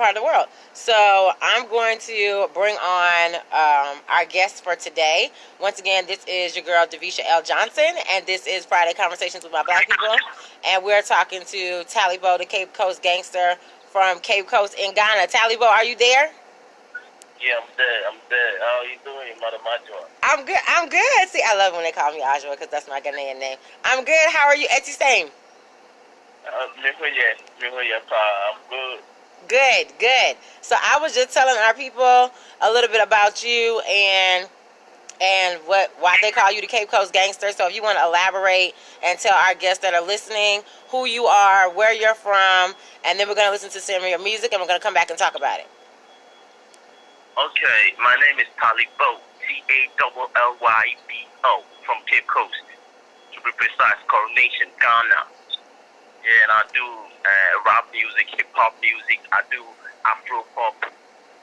part of the world. So I'm going to bring on our guest for today. Once again, this is your girl Davisha L Johnson, and this is Friday Conversations with My Black People. And we're talking to Tallybo, the Cape Coast gangster from Cape Coast in Ghana. Tallybo, are you there? Yeah, I'm there. How are you doing, Madam Ajwa? I'm good. See, I love when they call me Ajwa because that's my Ghanaian name. I'm good. How are you, Eti Same? I'm good. Good. So I was just telling our people a little bit about you and why they call you the Cape Coast gangster. So if you want to elaborate and tell our guests that are listening who you are, where you're from, and then we're going to listen to some of your music and we're going to come back and talk about it. Okay, my name is Tallybo, Talllybo, from Cape Coast, to be precise, Coronation, Ghana. Yeah, and I do rap music, hip-hop music, I do Afro-pop.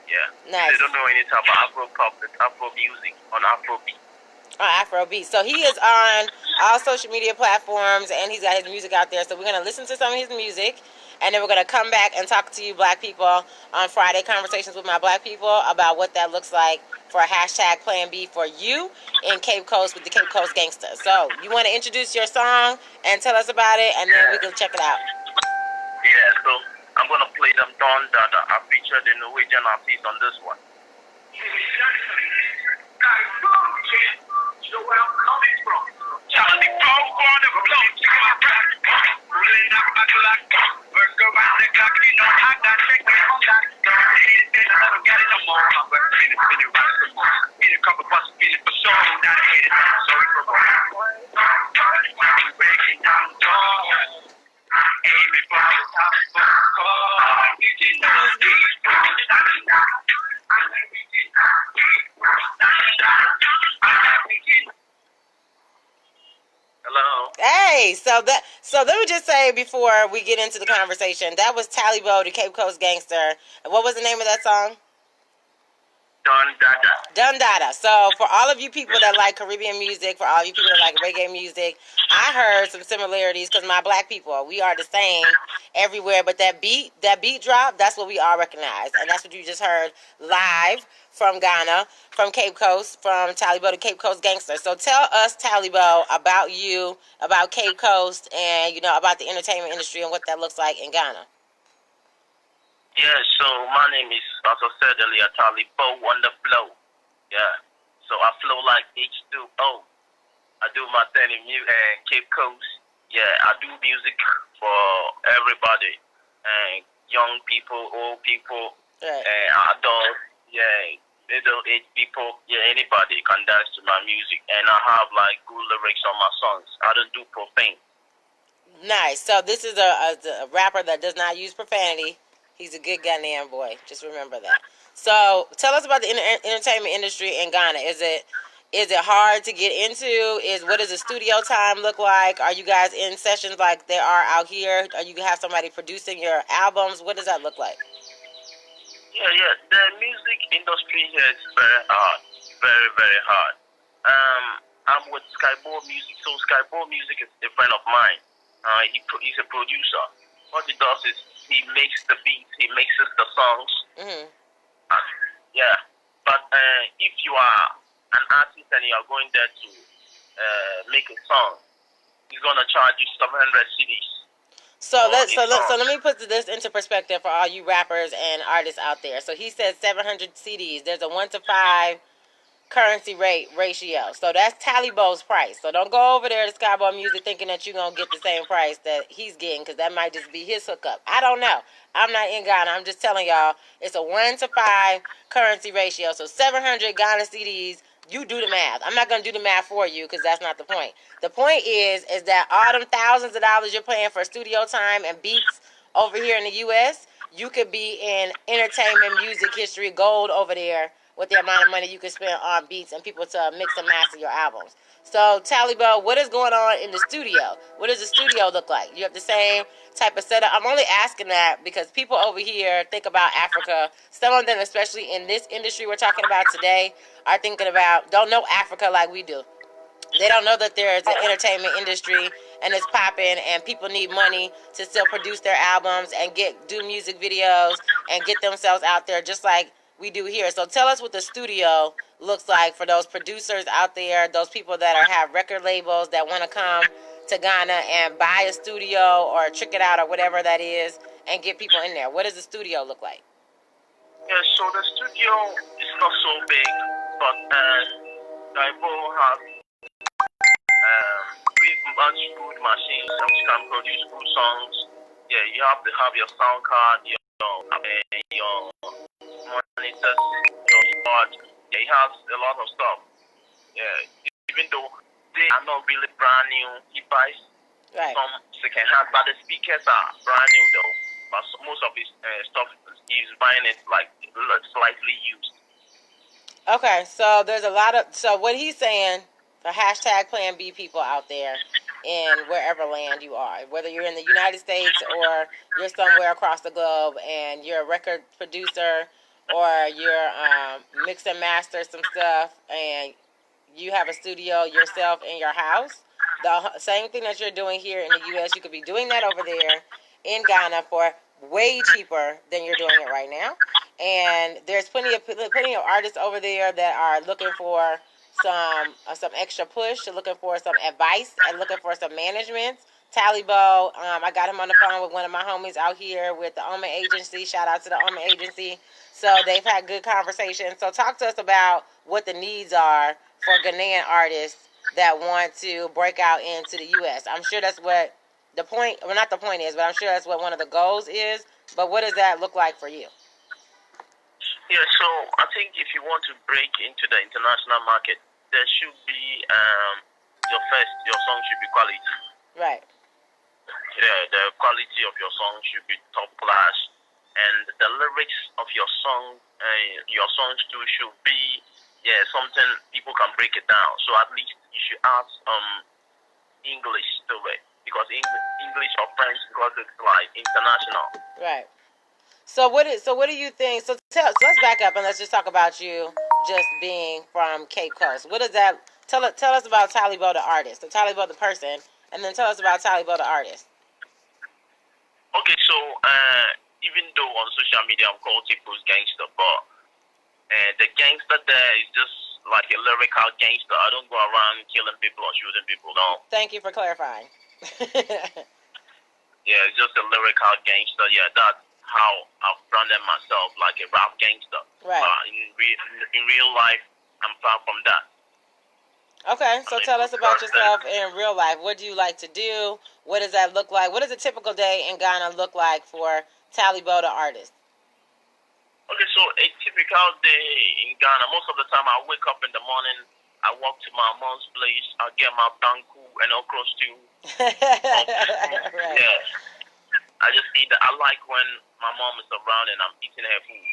Yeah. Nice. If you don't know anything about Afro-pop, it's Afro music on Afrobeat. Afrobeat. So he is on all social media platforms and he's got his music out there. So we're going to listen to some of his music and then we're going to come back and talk to you black people on Friday Conversations with My Black People about what that looks like for a hashtag Plan B for you in Cape Coast with the Cape Coast Gangsta. So you want to introduce your song and tell us about it and then we can check it out. Yeah, so I'm going to play them Don Dada. I featured the Norwegian artist on this one. You know where I'm coming from. Charlie Paul on the floor, rolling up my clock, work around the clock, you know I got checked on that. I don't get it no more. I'm spinning around some more. Need a couple bucks, feeling for sure. Not a hater, sorry for what. I'm breaking down doors. Aiming for the top of the car. You did not speak. Hello. Hey, so let me just say before we get into the conversation, that was Tallybo, the Cape Coast gangster. And what was the name of that song? Don Dada. Don Dada. So for all of you people that like Caribbean music, for all of you people that like reggae music, I heard some similarities because my black people, we are the same everywhere. But that beat drop, that's what we all recognize. And that's what you just heard live from Ghana, from Cape Coast, from Tallybo, the Cape Coast gangster. So tell us, Tallybo, about you, about Cape Coast, and, you know, about the entertainment industry and what that looks like in Ghana. Yeah, so my name is, as I said earlier, Tallybo on the flow. Yeah, so I flow like H2O. I do my thing in Cape Coast. Yeah, I do music for everybody, and young people, old people, Right. adults, yeah, middle-aged people, yeah, anybody can dance to my music. And I have like good lyrics on my songs. I don't do profane. Nice. So this is a rapper that does not use profanity. He's a good Ghanaian boy. Just remember that. So tell us about the entertainment industry in Ghana. Is it hard to get into? What does the studio time look like? Are you guys in sessions like they are out here? Are you have somebody producing your albums? What does that look like? Yeah. The music industry here is very hard. Very, very hard. I'm with Skybo Music. So Skybo Music is a friend of mine. He's a producer. What he does is he makes the beats, he mixes the songs. Mm-hmm. Yeah. But if you are an artist and you are going there to make a song, he's gonna charge you 700 CDs. So let me put this into perspective for all you rappers and artists out there. So he said 700 CDs. There's a 1-to-5 currency rate ratio. So that's Tallybo's price. So don't go over there to Skybo Music thinking that you're going to get the same price that he's getting because that might just be his hookup. I don't know. I'm not in Ghana. I'm just telling y'all it's a 1-to-5 currency ratio. So 700 Ghana CDs, you do the math. I'm not going to do the math for you because that's not the point. The point is that all them thousands of dollars you're paying for studio time and beats over here in the U.S., you could be in entertainment, music, history, gold over there with the amount of money you can spend on beats and people to mix and master your albums. So, Tallybo, what is going on in the studio? What does the studio look like? You have the same type of setup? I'm only asking that because people over here think about Africa. Some of them, especially in this industry we're talking about today, are thinking about, don't know Africa like we do. They don't know that there's an entertainment industry and it's popping, and people need money to still produce their albums and do music videos and get themselves out there just like we do here. So tell us what the studio looks like for those producers out there, those people that have record labels that want to come to Ghana and buy a studio or trick it out or whatever that is and get people in there. What does the studio look like? Yeah, so the studio is not so big, but Tallybo has pretty much good machines which can produce good songs. Yeah, you have to have your sound card, your monitors, your spot. Yeah, it has a lot of stuff. Yeah, even though they are not really brand new device, Right. some second hand, but the speakers are brand new though. But most of his stuff, he's buying it like slightly used. Okay, so there's a lot of, so what he's saying for hashtag Plan B people out there in wherever land you are, whether you're in the United States or you're somewhere across the globe and you're a record producer or you're mix and master some stuff and you have a studio yourself in your house, the same thing that you're doing here in the U.S., you could be doing that over there in Ghana for way cheaper than you're doing it right now. And there's plenty of artists over there that are looking for some extra push, looking for some advice, and looking for some management. Tallybo, I got him on the phone with one of my homies out here with the Oma Agency. Shout out to the Oma Agency. So they've had good conversations. So talk to us about what the needs are for Ghanaian artists that want to break out into the U.S. I'm sure that's what the point, well, not the point is, but I'm sure that's what one of the goals is. But what does that look like for you? Yeah, so I think if you want to break into the international market, there should be your song should be quality. Right. Yeah, the quality of your song should be top class, and the lyrics of your songs too should be something people can break it down. So at least you should add English to it, because English or French, because it's like international. Right. So what do you think? So let's back up and let's just talk about you just being from Cape Coast. What does that tell us about Tallybo the artist, the Tallybo the person, and then tell us about Tallybo the artist. Okay, so even though on social media I'm called Cape Coast gangster, but the gangster there is just like a lyrical gangster. I don't go around killing people or shooting people, no. Thank you for clarifying. Yeah, it's just a lyrical gangster. Yeah, that's how I've branded myself, like a rap gangster. Right. In real life, I'm far from that. Okay, so tell us about yourself in real life. What do you like to do? What does that look like? What does a typical day in Ghana look like for Tallybo the artist? Okay, so a typical day in Ghana, most of the time I wake up in the morning, I walk to my mom's place, I get my banku and okra stew. Right. Yeah. I just eat that. I like when my mom is around and I'm eating her food.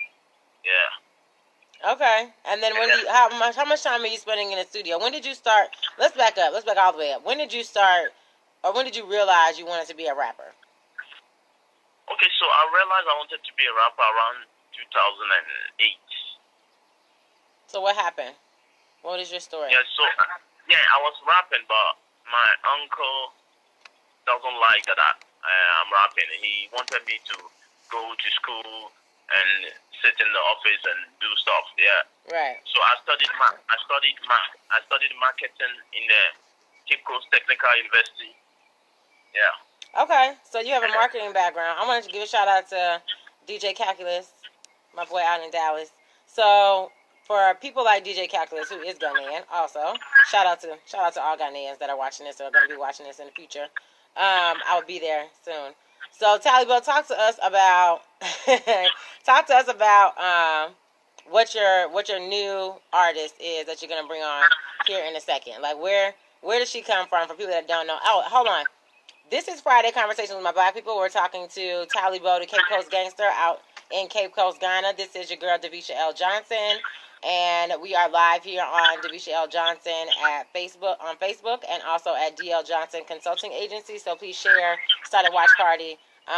Yeah. Okay. And then how much time are you spending in the studio? When did you start? Let's back up. Let's back all the way up. When did you start, or when did you realize you wanted to be a rapper? Okay, so I realized I wanted to be a rapper around 2008. So what happened? What is your story? Yeah, so I was rapping, but my uncle doesn't like that I'm rapping. He wanted me to go to school and sit in the office and do stuff. Yeah. Right. So I studied marketing in the Cape Coast Technical University. Yeah. Okay, so you have a marketing background. I wanted to give a shout out to DJ Calculus, my boy out in Dallas. So for people like DJ Calculus, who is Ghanaian, also shout out to all Ghanaians that are watching this or are going to be watching this in the future. I will be there soon. So Tallybo, talk to us about what your new artist is that you're gonna bring on here in a second. Like where does she come from? For people that don't know. Oh, hold on. This is Friday Conversations with my Black people. We're talking to Tallybo, the Cape Coast gangster, out in Cape Coast, Ghana. This is your girl Davisha L Johnson. And we are live here on Davisha L Johnson on Facebook, and also at DL Johnson Consulting Agency. So please share, start a watch party.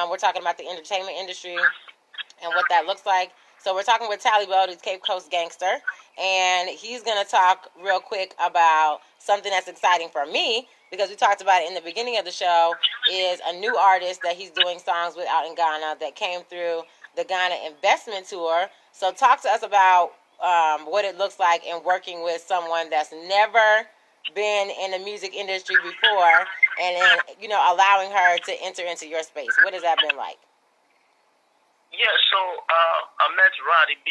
We're talking about the entertainment industry and what that looks like. So we're talking with Tallybo, the Cape Coast gangster, and he's going to talk real quick about something that's exciting for me, because we talked about it in the beginning of the show, is a new artist that he's doing songs with out in Ghana that came through the Ghana Investment Tour. So talk to us about what it looks like in working with someone that's never been in the music industry before, and then, you know, allowing her to enter into your space. What has that been like? Yeah, so I met Roddy B.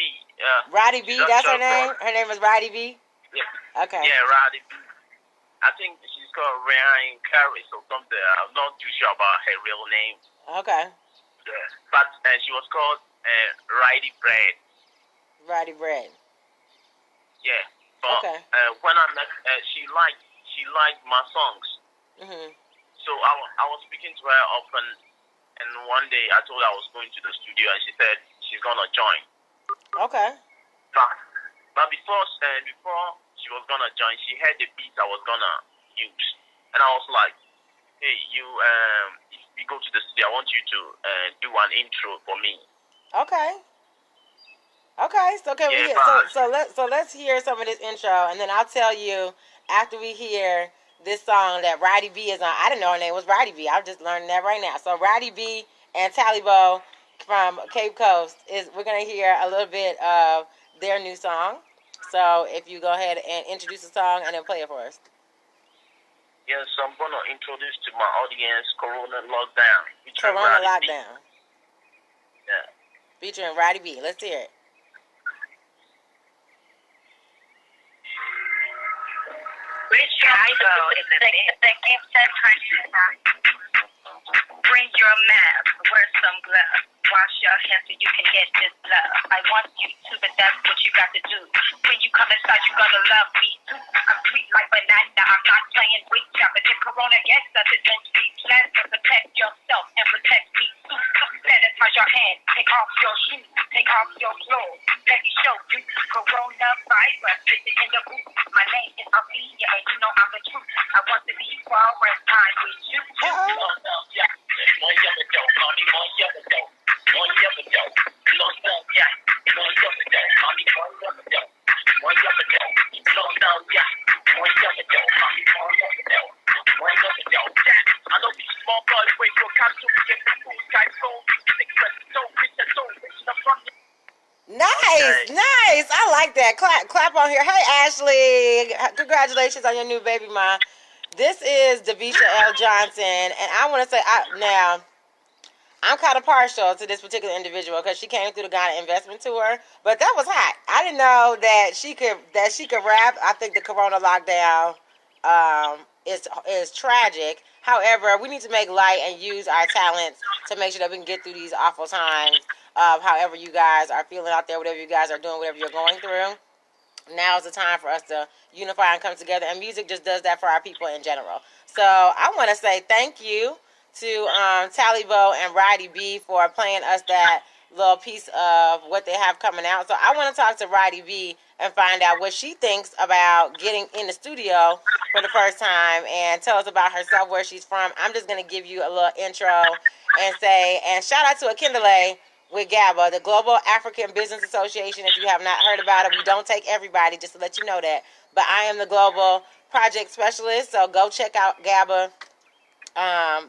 Roddy B, that's her name? Her name is Roddy B? Yeah. Okay. Yeah, Roddy B. I think she's called Ryan Carris or something. I'm not too sure about her real name. Okay. Yeah. But she was called Roddy Bread. Roddy Bread. Yeah. But okay. When I met her, she liked my songs. Mhm. So I was speaking to her often, and one day I told her I was going to the studio, and she said she's gonna join. Okay. But before she was gonna join, she heard the beat I was gonna use, and I was like, "Hey, if we go to the studio, I want you to do an intro for me." Okay. Okay. So can we hear? So let's hear some of this intro, and then I'll tell you after we hear this song that Roddy B is on. I didn't know her name was Roddy B. I'm just learning that right now. So Roddy B and Tallybo from Cape Coast we're gonna hear a little bit of their new song. So if you go ahead and introduce the song and then play it for us. Yes, I'm gonna introduce to my audience Corona Lockdown. Corona Lockdown. Yeah. Featuring Roddy B. Let's hear it. Tallybo is the gift that touches. Bring your mask, wear some gloves, wash your hands so you can get this love. I want you to, but that's what you got to do. When you come inside, you gotta love me too. I'm sweet like banana, I'm not playing with ya. But if Corona gets us, it won't be pleasant. Protect yourself and protect me too. Sanitize your hands, take off your shoes, take off your clothes. Let me show you coronavirus sitting in the booth. My name is Ophelia, and you know I'm the truth. I want to be quarantined with you. Nice. I like that. Clap on here. Hey, Ashley. Congratulations on your new baby, Ma. This is Davisha L Johnson, and I want to say, now, I'm kind of partial to this particular individual because she came through the Ghana Investment Tour, but that was hot. I didn't know that she could rap. I think the Corona lockdown is tragic. However, we need to make light and use our talents to make sure that we can get through these awful times. However you guys are feeling out there, whatever you guys are doing, whatever you're going through, now is the time for us to unify and come together, and music just does that for our people in general. So I want to say thank you to Tallybo and Roddy B for playing us that little piece of what they have coming out. So I want to talk to Roddy B and find out what she thinks about getting in the studio for the first time, and tell us about herself, where she's from. I'm just going to give you a little intro and say, and shout out to Akindele with GABA, the Global African Business Association. If you have not heard about it, we don't take everybody, just to let you know that. But I am the global project specialist, so go check out GABA,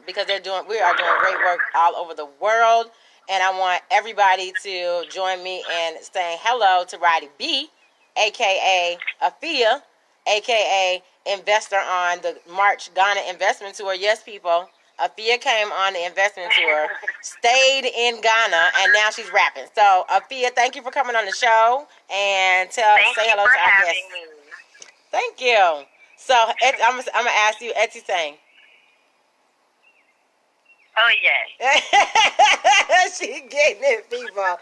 because we are doing great work all over the world. And I want everybody to join me in saying hello to Roddy B, a.k.a. Afia, a.k.a. investor on the March Ghana Investment Tour. Yes, people. Afia came on the investment tour, stayed in Ghana, and now she's rapping. So, Afia, thank you for coming on the show, and say hello to our guests. Thank you. So, I'm gonna ask you, Etsy Sang. Oh yeah. She getting it, people.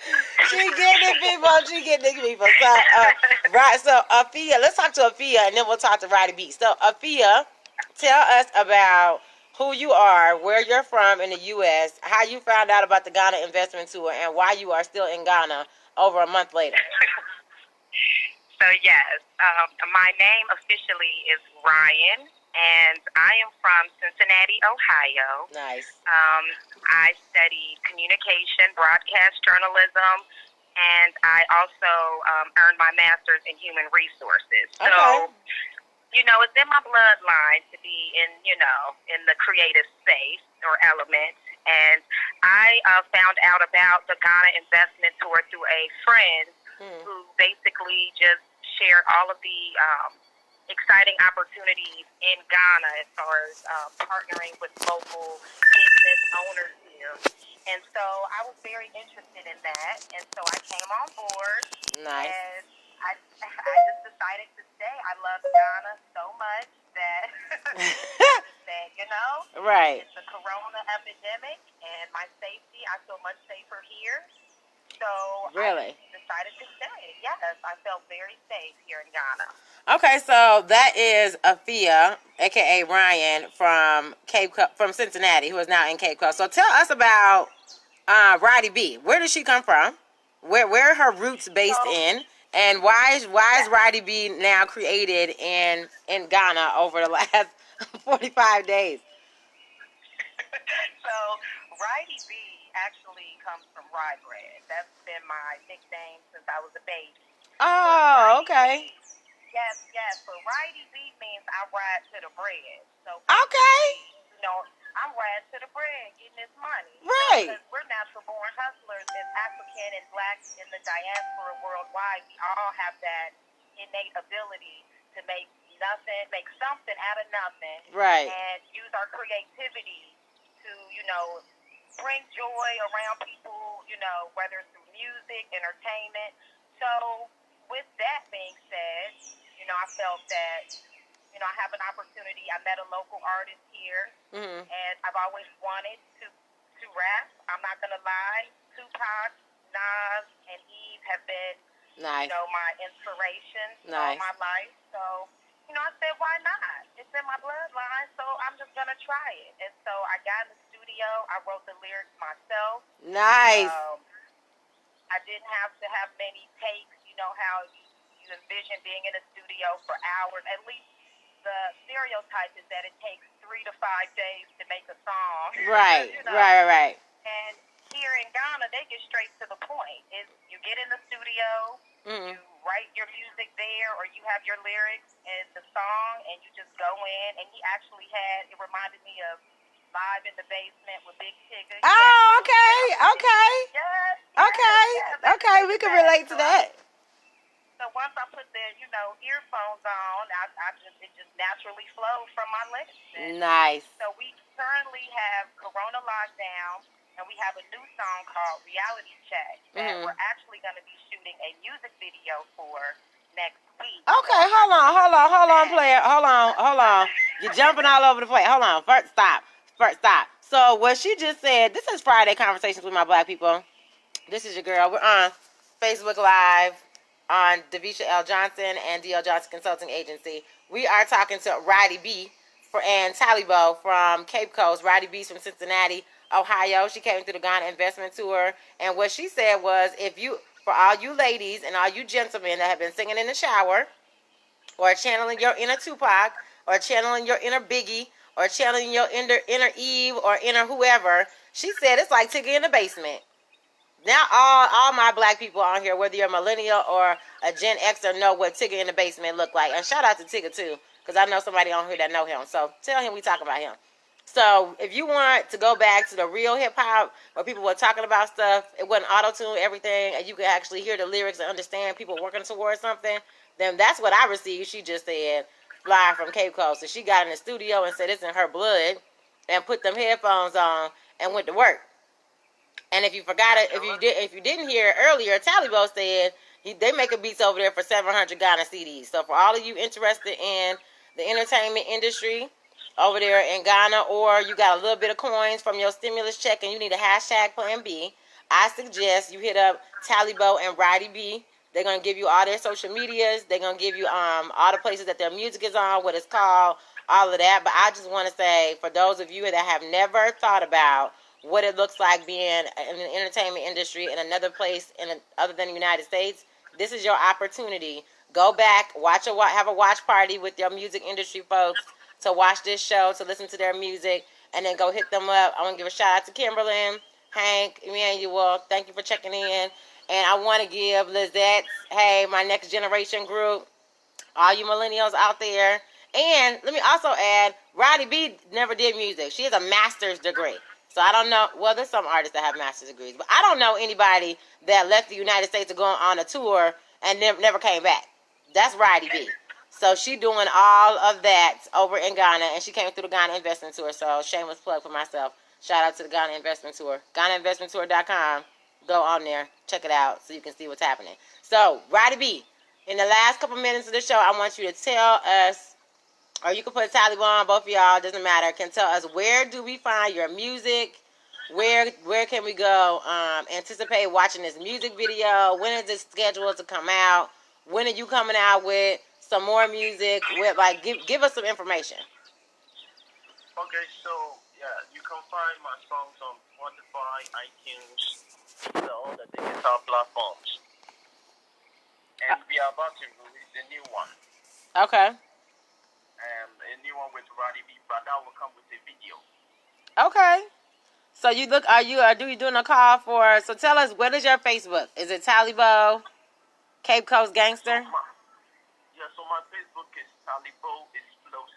So, Afia, let's talk to Afia, and then we'll talk to Roddy B. So, Afia, tell us about who you are, where you're from in the U.S., how you found out about the Ghana Investment Tour, and why you are still in Ghana over a month later. So, yes, my name officially is Ryan, and I am from Cincinnati, Ohio. Nice. I studied communication, broadcast journalism, and I also earned my master's in human resources. Okay. So, it's in my bloodline to be in the creative space or element. And I found out about the Ghana investment tour through a friend who basically just shared all of the exciting opportunities in Ghana as far as partnering with local business owners here. And so I was very interested in that. And so I came on board. Nice. And I just decided to stay. I love Ghana so much that Right. it's a corona epidemic and my safety, I feel much safer here. So really? I decided to stay. Yes, I felt very safe here in Ghana. Okay, so that is Afia, aka Ryan from Cincinnati, who is now in Cape Coast. So tell us about Roddy B. Where did she come from? Where are her roots based in? And why is Roddy B now created in Ghana over the last 45 days? So Roddy B actually comes from rye bread. That's been my nickname since I was a baby. Oh, okay. Yes. So Roddy B means I ride to the bread. So okay. I'm riding to the bread, getting this money. Right. Because we're natural born hustlers as African and Black in the diaspora worldwide. We all have that innate ability to make something out of nothing. Right. And use our creativity to, bring joy around people, whether it's through music, entertainment. So with that being said, I felt that I have an opportunity. I met a local artist here, and I've always wanted to rap. I'm not gonna lie. Tupac, Nas, and Eve have been, nice. My inspirations nice. all my life. So, I said, why not? It's in my bloodline, so I'm just gonna try it. And so I got in the studio. I wrote the lyrics myself. Nice. I didn't have to have many takes. You know how you envision being in a studio for hours, at least. The stereotype is that it takes 3 to 5 days to make a song. Right, right. And here in Ghana, they get straight to the point. You get in the studio, you write your music there, or you have your lyrics and the song, and you just go in. And he actually it reminded me of Live in the Basement with Big Tigger. Oh, okay. Yes. Okay, we can relate to that. So once I put the, earphones on, it just naturally flowed from my lips. Nice. So we currently have Corona Lockdown, and we have a new song called Reality Check that we're actually going to be shooting a music video for next week. Okay, hold on, player. Hold on. You're jumping all over the place. Hold on. First, stop. So what she just said, this is Friday Conversations with My Black People. This is your girl. We're on Facebook Live on Davisha L Johnson and DL Johnson Consulting Agency. We are talking to Roddy B and Tallybo from Cape Coast. Roddy B's from Cincinnati, Ohio. She came through the Ghana investment tour, and what she said was, for all you ladies and all you gentlemen that have been singing in the shower, or channeling your inner Tupac, or channeling your inner Biggie, or channeling your inner Eve, or inner whoever, she said it's like Tigger in the basement. Now all my black people on here, whether you're a millennial or a Gen Xer, know what Tigger in the basement look like. And shout out to Tigger too, because I know somebody on here that know him. So tell him we talking about him. So if you want to go back to the real hip hop, where people were talking about stuff, it wasn't auto-tune everything, and you could actually hear the lyrics and understand people working towards something, then that's what I received. She just said, fly from Cape Coast. So she got in the studio and said it's in her blood, and put them headphones on and went to work. And if you forgot it, if you didn't hear it earlier, Tallybo said they making beats over there for 700 Ghana CDs. So for all of you interested in the entertainment industry over there in Ghana, or you got a little bit of coins from your stimulus check and you need a hashtag Plan B, I suggest you hit up Tallybo and Roddy B. They're gonna give you all their social medias. They're gonna give you all the places that their music is on, what it's called, all of that. But I just want to say, for those of you that have never thought about what it looks like being in the entertainment industry in another place other than the United States, this is your opportunity. Go back, have a watch party with your music industry folks to watch this show, to listen to their music, and then go hit them up. I want to give a shout out to Kimberlyn, Hank, Emmanuel. Thank you for checking in. And I want to give Lizette, hey, my next generation group, all you millennials out there, And let me also add, Roddy B never did music. She has a master's degree. So I don't know. Well, there's some artists that have master's degrees, but I don't know anybody that left the United States to go on a tour and never came back. That's Roddy B. So she doing all of that over in Ghana, and she came through the Ghana Investment Tour. So shameless plug for myself. Shout out to the Ghana Investment Tour. GhanaInvestmentTour.com. Go on there, check it out, so you can see what's happening. So Roddy B, in the last couple minutes of the show, I want you to tell us, or you can put Tallybo on, both of y'all, doesn't matter, can tell us where do we find your music, where can we go anticipate watching this music video, when is it scheduled to come out, when are you coming out with some more music, with, like, give us some information. Okay, so, yeah, you can find my songs on Spotify, iTunes, all the digital platforms. And we are about to release a new one. Okay. A new one with Roddy B, but that will come with a video. Okay. So you look, are you doing a call for, so tell us, what is your Facebook? Is it Tallybo, Cape Coast Gangster? So my Facebook is Tallybo Explosive.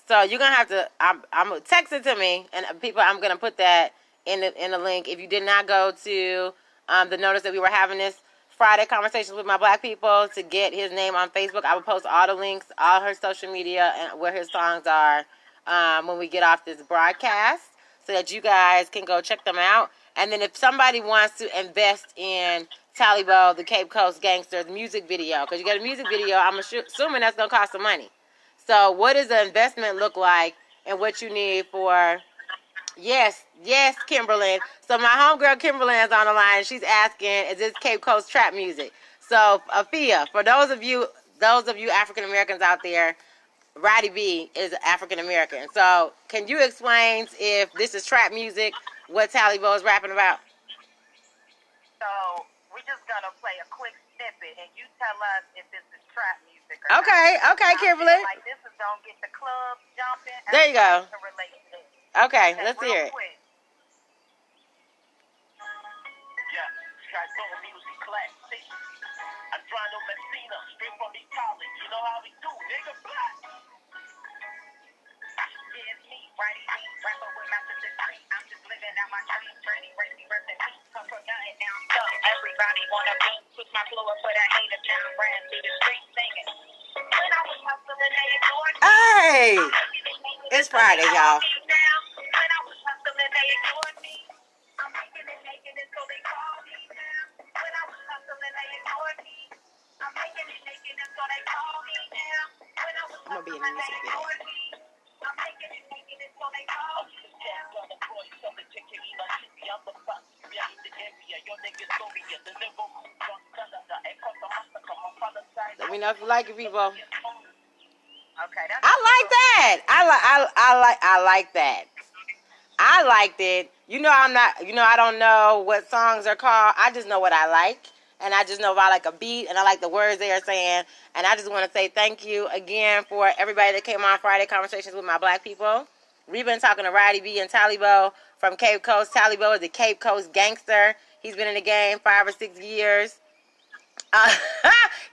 So you're going to have to, I'm going to text it to me, and people, I'm going to put that in the link. If you did not go to the notice that we were having this Friday Conversations with My Black People to get his name on Facebook, I will post all the links, all her social media, and where his songs are when we get off this broadcast, so that you guys can go check them out. And then if somebody wants to invest in Tallybo, the Cape Coast Gangsters music video, because you got a music video, I'm assuming that's going to cost some money. So what does the investment look like, and what you need for... Yes, Kimberlyn. So my homegirl Kimberlyn's on the line. She's asking, is this Cape Coast trap music? So, Afia, for those of you African Americans out there, Roddy B is African American. So, can you explain if this is trap music, what Tallybo is rapping about? So, we're just gonna play a quick snippet, and you tell us if this is trap music or Okay, not. Kimberly. Like this is gonna get the club jumping. There you go. To relate to this. Okay, let's hear it. Quick. Yeah, Sky Soul Music Classic. Adriano Messina, straight from Italy. You know how we do, nigga. Black. Yeah, it's me, Roddy B, rapper with Master Degree. I'm just living out my dreams, ready, rest in peace. Come from nothing, now I'm stuck. Everybody wanna be, switch my flow up, but I hate it now. I'm riding through the streets singing. When I was hustling, they ignored me. Hey, it's Friday, y'all. When I was hustling, they ignored me. I'm making it, so they call me now. When I was hustling, they ignored me. I'm making it, so they call me now. When I was hustling, they ignored me. I'm making it, so they call me now. Let me know if you like it, people. Okay, that's I like that. I like that. I liked it. I don't know what songs are called. I just know what I like. And I just know if I like a beat and I like the words they are saying. And I just want to say thank you again for everybody that came on Friday Conversations with My Black People. We've been talking to Roddy B and Tallybo from Cape Coast. Tallybo is the Cape Coast Gangster. He's been in the game 5 or 6 years.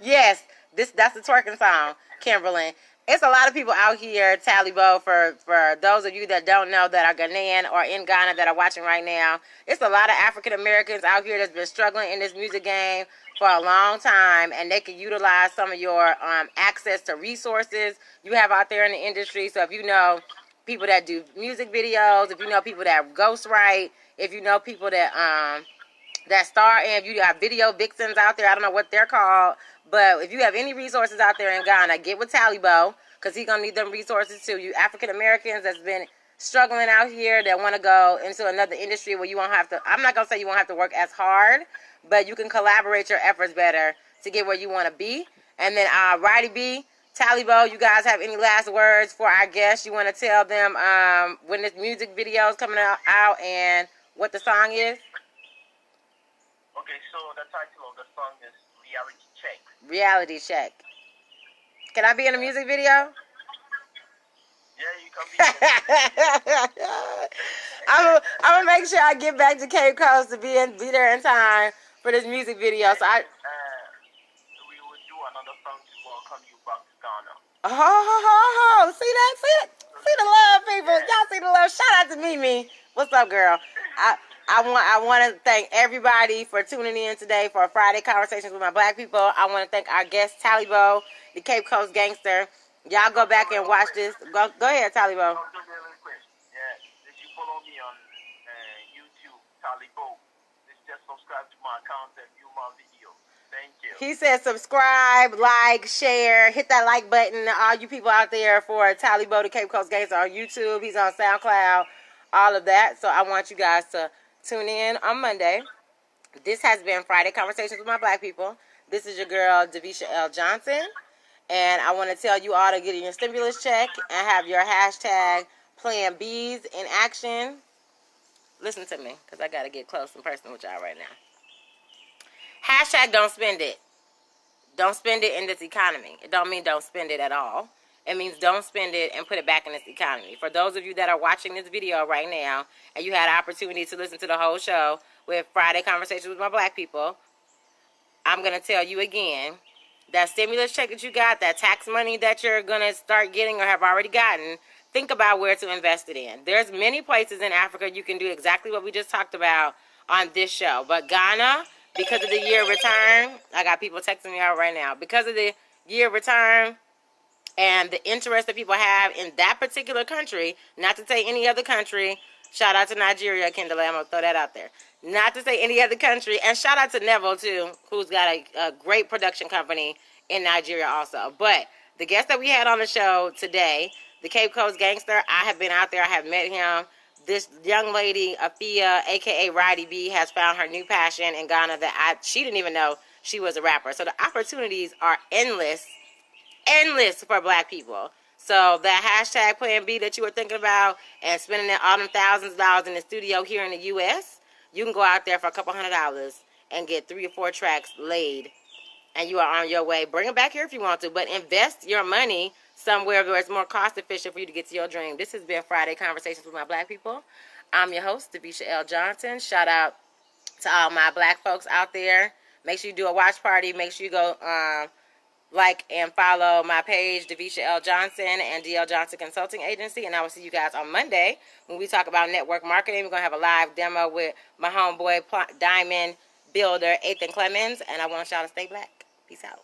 Yes, that's the twerking song, Kimberly. It's a lot of people out here, Tallybo, for those of you that don't know that are Ghanaian or in Ghana that are watching right now. It's a lot of African Americans out here that's been struggling in this music game for a long time, and they can utilize some of your access to resources you have out there in the industry. So if you know people that do music videos, if you know people that ghostwrite, if you know people that star, and if you have video vixens out there, I don't know what they're called, but if you have any resources out there in Ghana, get with Tallybo, because he's going to need them resources too. You African Americans that's been struggling out here that want to go into another industry where you won't have to, I'm not going to say you won't have to work as hard, but you can collaborate your efforts better to get where you want to be. And then Roddy B, Tallybo, you guys have any last words for our guests? You want to tell them when this music video is coming out and what the song is? Okay, so the title of the song is Reality Check. Reality Check. Can I be in a music video? Yeah, you can be. I'm gonna make sure I get back to Cape Coast to be there in time for this music video. So we will do another song to welcome you back to Ghana. Oh, see that? See the love, people. Y'all see the love. Shout out to Mimi. What's up, girl? I want to thank everybody for tuning in today for Friday Conversations with My Black People. I want to thank our guest, Tallybo, the Cape Coast Gangster. Y'all go back and watch this. Go ahead, Tallybo. Yeah, if you follow me on YouTube, Tallybo, just subscribe to my account and view my video. Thank you. He said subscribe, like, share, hit that like button. All you people out there for Tallybo, the Cape Coast Gangster on YouTube. He's on SoundCloud, all of that. So I want you guys to tune in on Monday. This has been Friday Conversations with My Black People. This is your girl, Davisha L Johnson. And I want to tell you all to get in your stimulus check and have your hashtag Plan Bs in action. Listen to me, because I got to get close and personal with y'all right now. Hashtag don't spend it. Don't spend it in this economy. It don't mean don't spend it at all. It means don't spend it and put it back in this economy. For those of you that are watching this video right now and you had an opportunity to listen to the whole show with Friday Conversations with My Black People, I'm going to tell you again, that stimulus check that you got, that tax money that you're going to start getting or have already gotten, think about where to invest it in. There's many places in Africa you can do exactly what we just talked about on this show. But Ghana, because of the year of return, I got people texting me out right now, because of the year of return and the interest that people have in that particular country, not to say any other country, shout out to Nigeria, Kendall, I'm going to throw that out there. Not to say any other country, and shout out to Neville, too, who's got a great production company in Nigeria also. But the guest that we had on the show today, the Cape Coast Gangster, I have been out there, I have met him. This young lady, Afia, a.k.a. Roddy B, has found her new passion in Ghana that she didn't even know she was a rapper. So the opportunities are endless for black people. So that hashtag Plan B that you were thinking about and spending all them thousands of dollars in the studio here in the U.S., you can go out there for a couple $100s and get 3 or 4 tracks laid, and you are on your way. Bring it back here if you want to, but invest your money somewhere where it's more cost efficient for you to get to your dream. This has been Friday Conversations with My Black People. I'm your host, Davisha L Johnson. Shout out to all my black folks out there. Make sure you do a watch party. Make sure you go like and follow my page, Davisha L Johnson and DL Johnson Consulting Agency. And I will see you guys on Monday when we talk about network marketing. We're going to have a live demo with my homeboy, Diamond Builder, Ethan Clemens. And I want y'all to stay black. Peace out.